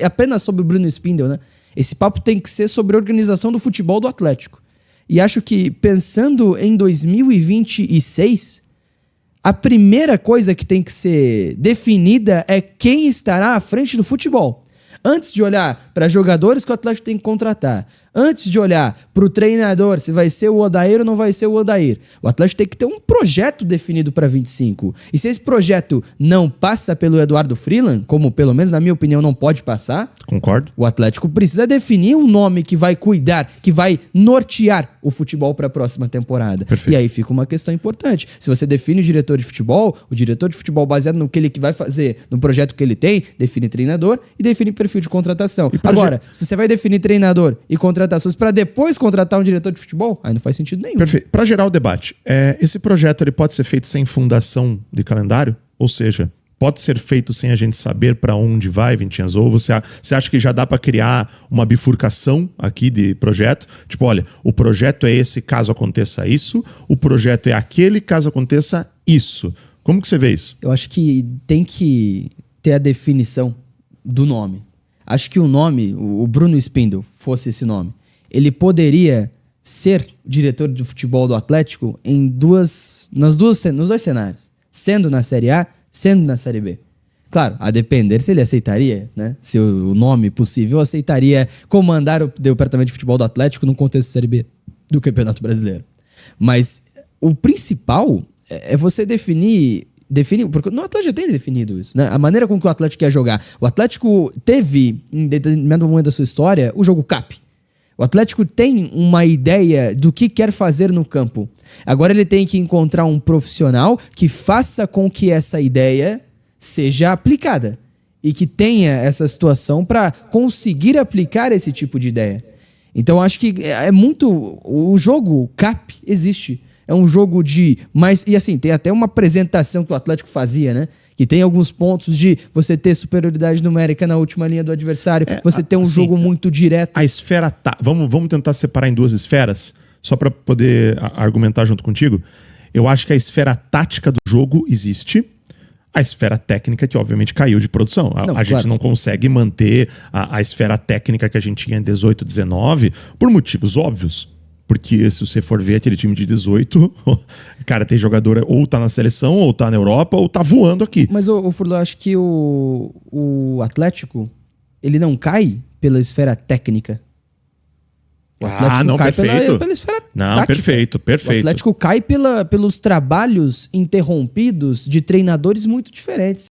apenas sobre o Bruno Spindel, né? Esse papo tem que ser sobre a organização do futebol do Atlético. E acho que, pensando em 2026, a primeira coisa que tem que ser definida é quem estará à frente do futebol. Antes de olhar para jogadores que o Atlético tem que contratar, antes de olhar para o treinador, se vai ser o Odair ou não vai ser o Odair, o Atlético tem que ter um projeto definido para 25. E se esse projeto não passa pelo Eduardo Freeland, como pelo menos na minha opinião não pode passar, concordo, o Atlético precisa definir um nome que vai cuidar, que vai nortear o futebol para a próxima temporada. Perfeito. E aí fica uma questão importante. Se você define o diretor de futebol baseado no que ele vai fazer, no projeto que ele tem, define treinador e define perfil de contratação. Agora, se você vai definir treinador e contratações para depois contratar um diretor de futebol, aí não faz sentido nenhum. Perfeito. Para gerar o debate, esse projeto ele pode ser feito sem fundação de calendário? Ou seja, pode ser feito sem a gente saber para onde vai, Vintinhas? Ou você acha que já dá para criar uma bifurcação aqui de projeto? Tipo, olha, o projeto é esse caso aconteça isso, o projeto é aquele caso aconteça isso. Como que você vê isso? Eu acho que tem que ter a definição do nome. Acho que o nome, o Bruno Spindel, fosse esse nome, ele poderia ser diretor de futebol do Atlético nos dois cenários. Sendo na Série A, sendo na Série B. Claro, a depender se ele aceitaria, né? Se o nome possível aceitaria comandar o departamento de futebol do Atlético no contexto de Série B do Campeonato Brasileiro. Mas o principal é você definir, porque no Atlético já tem definido isso, né? A maneira com que o Atlético quer jogar. O Atlético teve, em determinado momento da sua história, o jogo CAP. O Atlético tem uma ideia do que quer fazer no campo. Agora ele tem que encontrar um profissional que faça com que essa ideia seja aplicada e que tenha essa situação para conseguir aplicar esse tipo de ideia. Então acho que é muito... O jogo CAP existe. É um jogo de... E assim, tem até uma apresentação que o Atlético fazia, né? Que tem alguns pontos de você ter superioridade numérica na última linha do adversário, você ter um jogo muito direto. A esfera... Vamos tentar separar em duas esferas, só para poder argumentar junto contigo. Eu acho que a esfera tática do jogo existe, a esfera técnica que obviamente caiu de produção. A gente não consegue manter a esfera técnica que a gente tinha em 18, 19, por motivos óbvios. Porque se você for ver aquele time de 18, cara, tem jogador ou tá na seleção, ou tá na Europa, ou tá voando aqui. Mas, Furlan, eu acho que o Atlético, ele não cai pela esfera técnica. O Atlético cai pela esfera tática. Perfeito. O Atlético cai pelos trabalhos interrompidos de treinadores muito diferentes.